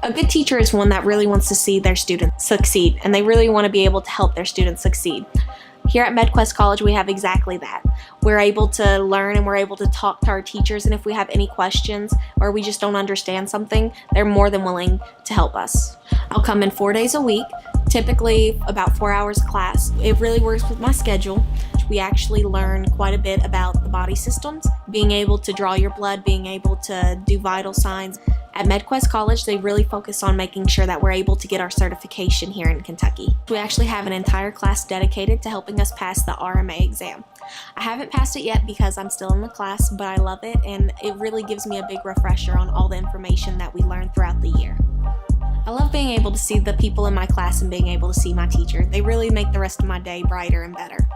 A good teacher is one that really wants to see their students succeed, and they really want to be able to help their students succeed. Here at MedQuest College, we have exactly that. We're able to learn and we're able to talk to our teachers, and if we have any questions or we just don't understand something, they're more than willing to help us. I'll come in 4 days a week, typically about 4 hours of class. It really works with my schedule. We actually learn quite a bit about the body systems, being able to draw your blood, being able to do vital signs. At MedQuest College, they really focus on making sure that we're able to get our certification here in Kentucky. We actually have an entire class dedicated to helping us pass the RMA exam. I haven't passed it yet because I'm still in the class, but I love it, and it really gives me a big refresher on all the information that we learn throughout the year. I love being able to see the people in my class and being able to see my teacher. They really make the rest of my day brighter and better.